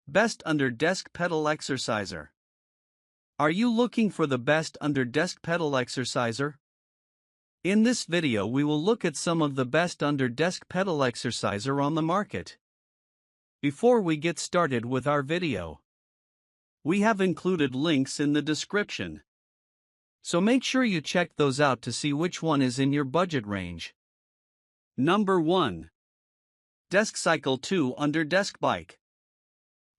Best Under-Desk Pedal Exerciser. Are you looking for the best under-desk pedal exerciser? In this video we will look at some of the best under-desk pedal exerciser on the market. Before we get started with our video, we have included links in the description, so make sure you check those out to see which one is in your budget range. Number 1. DeskCycle 2 Under-Desk Bike.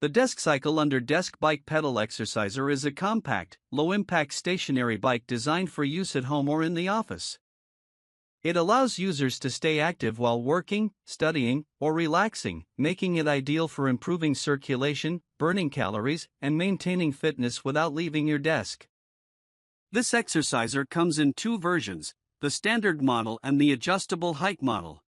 The DeskCycle Under-Desk Bike Pedal Exerciser is a compact, low-impact stationary bike designed for use at home or in the office. It allows users to stay active while working, studying, or relaxing, making it ideal for improving circulation, burning calories, and maintaining fitness without leaving your desk. This exerciser comes in two versions, the standard model and the adjustable height model.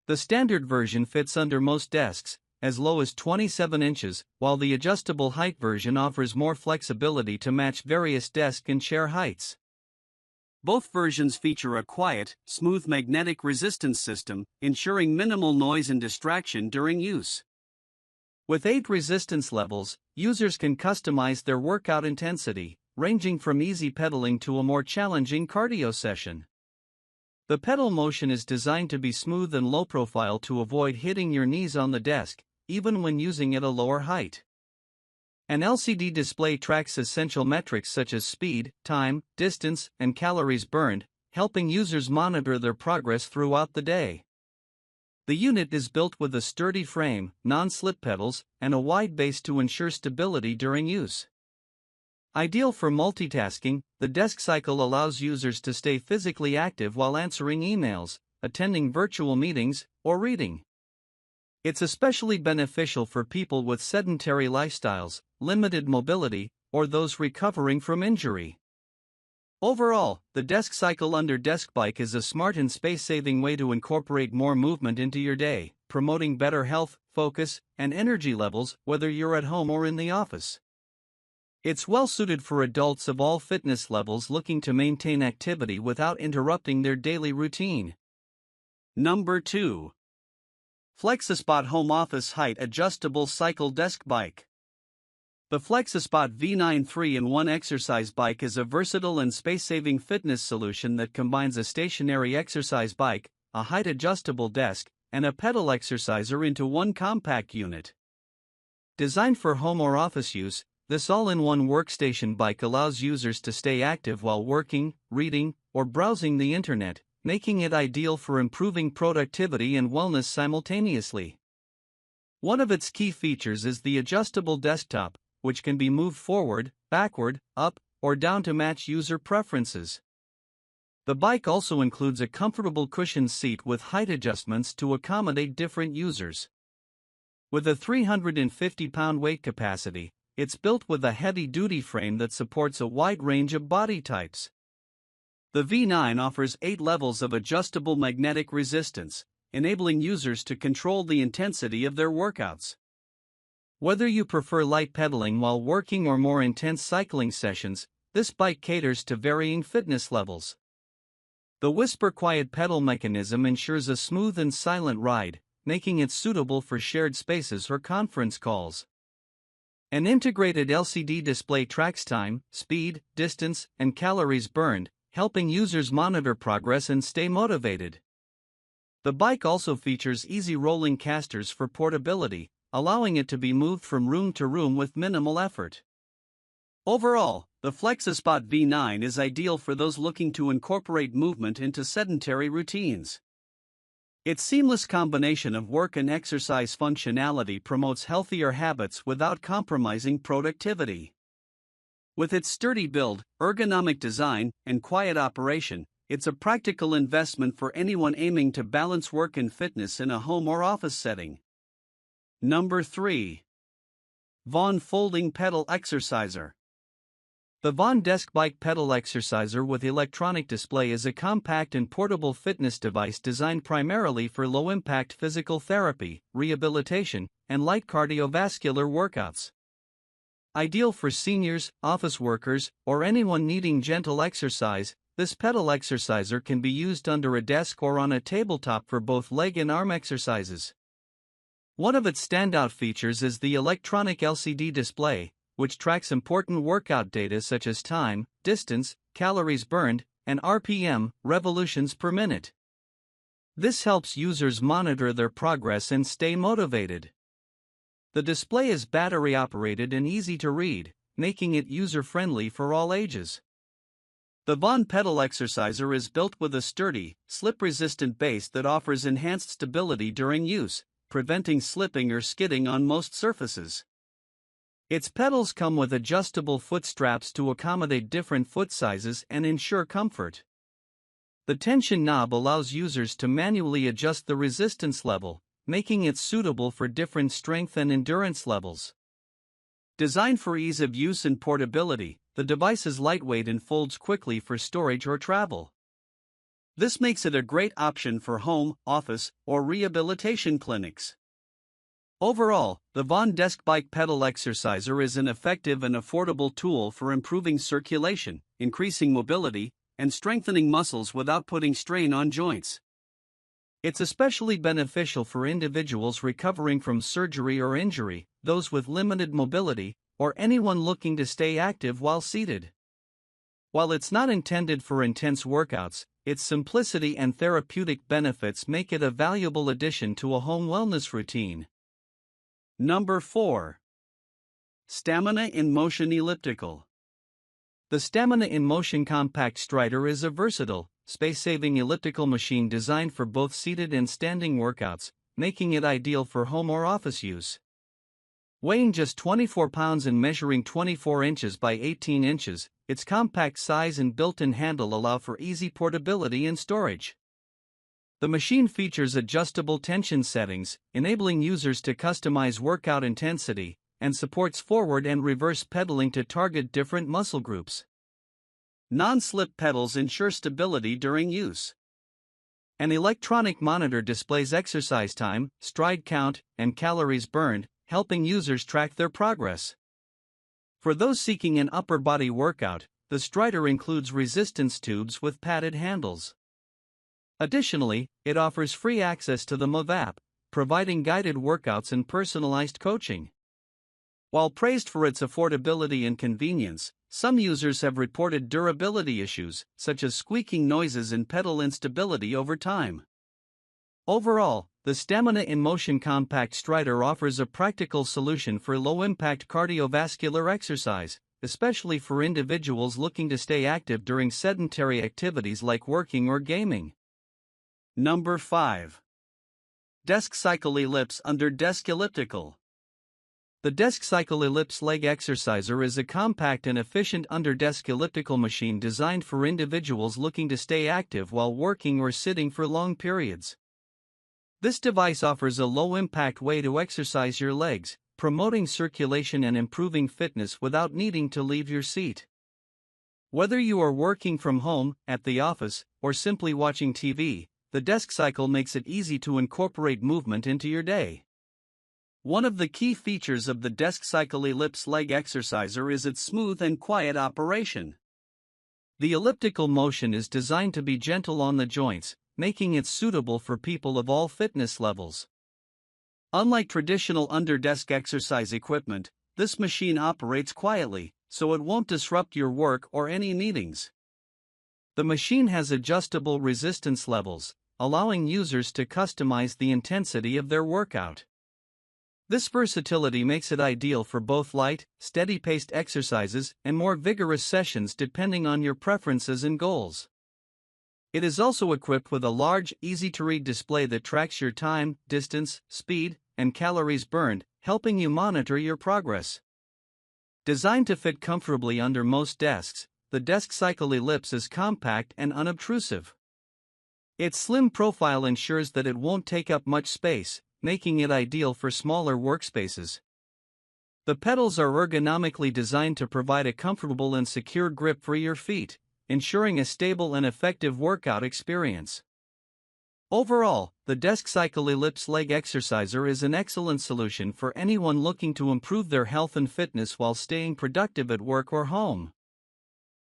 The standard version fits under most desks, as low as 27 inches, while the adjustable height version offers more flexibility to match various desk and chair heights. Both versions feature a quiet, smooth magnetic resistance system, ensuring minimal noise and distraction during use. With 8 resistance levels, users can customize their workout intensity, ranging from easy pedaling to a more challenging cardio session. The pedal motion is designed to be smooth and low profile to avoid hitting your knees on the desk, even when using at a lower height. An LCD display tracks essential metrics such as speed, time, distance, and calories burned, helping users monitor their progress throughout the day. The unit is built with a sturdy frame, non-slip pedals, and a wide base to ensure stability during use. Ideal for multitasking, the DeskCycle allows users to stay physically active while answering emails, attending virtual meetings, or reading. It's especially beneficial for people with sedentary lifestyles, limited mobility, or those recovering from injury. Overall, the DeskCycle Under-Desk Bike is a smart and space-saving way to incorporate more movement into your day, promoting better health, focus, and energy levels whether you're at home or in the office. It's well-suited for adults of all fitness levels looking to maintain activity without interrupting their daily routine. Number 2. Flexispot Home Office Height Adjustable Cycle Desk Bike. The Flexispot V9 3-in-1 exercise bike is a versatile and space-saving fitness solution that combines a stationary exercise bike, a height-adjustable desk, and a pedal exerciser into one compact unit. Designed for home or office use, this all-in-one workstation bike allows users to stay active while working, reading, or browsing the internet, making it ideal for improving productivity and wellness simultaneously. One of its key features is the adjustable desktop, which can be moved forward, backward, up, or down to match user preferences. The bike also includes a comfortable cushioned seat with height adjustments to accommodate different users. With a 350-pound weight capacity, it's built with a heavy-duty frame that supports a wide range of body types. The V9 offers 8 levels of adjustable magnetic resistance, enabling users to control the intensity of their workouts. Whether you prefer light pedaling while working or more intense cycling sessions, this bike caters to varying fitness levels. The whisper-quiet pedal mechanism ensures a smooth and silent ride, making it suitable for shared spaces or conference calls. An integrated LCD display tracks time, speed, distance, and calories burned, helping users monitor progress and stay motivated. The bike also features easy rolling casters for portability, allowing it to be moved from room to room with minimal effort. Overall, the Flexispot V9 is ideal for those looking to incorporate movement into sedentary routines. Its seamless combination of work and exercise functionality promotes healthier habits without compromising productivity. With its sturdy build, ergonomic design, and quiet operation, it's a practical investment for anyone aiming to balance work and fitness in a home or office setting. Number 3. Vaunn Folding Pedal Exerciser. The Vaunn Desk Bike Pedal Exerciser with electronic display is a compact and portable fitness device designed primarily for low-impact physical therapy, rehabilitation, and light cardiovascular workouts. Ideal for seniors, office workers, or anyone needing gentle exercise, this pedal exerciser can be used under a desk or on a tabletop for both leg and arm exercises. One of its standout features is the electronic LCD display, which tracks important workout data such as time, distance, calories burned, and RPM, revolutions per minute. This helps users monitor their progress and stay motivated. The display is battery operated and easy to read, making it user-friendly for all ages. The Vaunn pedal exerciser is built with a sturdy, slip-resistant base that offers enhanced stability during use, preventing slipping or skidding on most surfaces. Its pedals come with adjustable foot straps to accommodate different foot sizes and ensure comfort. The tension knob allows users to manually adjust the resistance level, making it suitable for different strength and endurance levels. Designed for ease of use and portability, the device is lightweight and folds quickly for storage or travel. This makes it a great option for home, office, or rehabilitation clinics. Overall, the Vaunn Desk Bike Pedal Exerciser is an effective and affordable tool for improving circulation, increasing mobility, and strengthening muscles without putting strain on joints. It's especially beneficial for individuals recovering from surgery or injury, those with limited mobility, or anyone looking to stay active while seated. While it's not intended for intense workouts, its simplicity and therapeutic benefits make it a valuable addition to a home wellness routine. Number 4. Stamina Inmotion Elliptical. The Stamina Inmotion Compact Strider is a versatile, space-saving elliptical machine designed for both seated and standing workouts, making it ideal for home or office use. Weighing just 24 pounds and measuring 24 inches by 18 inches, its compact size and built-in handle allow for easy portability and storage. The machine features adjustable tension settings, enabling users to customize workout intensity, and supports forward and reverse pedaling to target different muscle groups. Non-slip pedals ensure stability during use. An electronic monitor displays exercise time, stride count, and calories burned, helping users track their progress. For those seeking an upper body workout, the Strider includes resistance tubes with padded handles. Additionally, it offers free access to the Move app, providing guided workouts and personalized coaching. While praised for its affordability and convenience, some users have reported durability issues, such as squeaking noises and pedal instability over time. Overall, the Stamina Inmotion Compact Strider offers a practical solution for low-impact cardiovascular exercise, especially for individuals looking to stay active during sedentary activities like working or gaming. Number 5. DeskCycle Ellipse Under Desk Elliptical. The DeskCycle Ellipse Leg Exerciser is a compact and efficient under-desk elliptical machine designed for individuals looking to stay active while working or sitting for long periods. This device offers a low-impact way to exercise your legs, promoting circulation and improving fitness without needing to leave your seat. Whether you are working from home, at the office, or simply watching TV, the DeskCycle makes it easy to incorporate movement into your day. One of the key features of the DeskCycle Ellipse Leg Exerciser is its smooth and quiet operation. The elliptical motion is designed to be gentle on the joints, making it suitable for people of all fitness levels. Unlike traditional under-desk exercise equipment, this machine operates quietly, so it won't disrupt your work or any meetings. The machine has adjustable resistance levels, allowing users to customize the intensity of their workout. This versatility makes it ideal for both light, steady-paced exercises and more vigorous sessions depending on your preferences and goals. It is also equipped with a large, easy-to-read display that tracks your time, distance, speed, and calories burned, helping you monitor your progress. Designed to fit comfortably under most desks, the DeskCycle Ellipse is compact and unobtrusive. Its slim profile ensures that it won't take up much space, making it ideal for smaller workspaces. The pedals are ergonomically designed to provide a comfortable and secure grip for your feet, ensuring a stable and effective workout experience. Overall, the DeskCycle Ellipse Leg Exerciser is an excellent solution for anyone looking to improve their health and fitness while staying productive at work or home.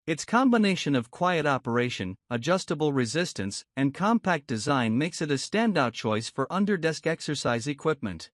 Its combination of quiet operation, adjustable resistance, and compact design makes it a standout choice for under-desk exercise equipment.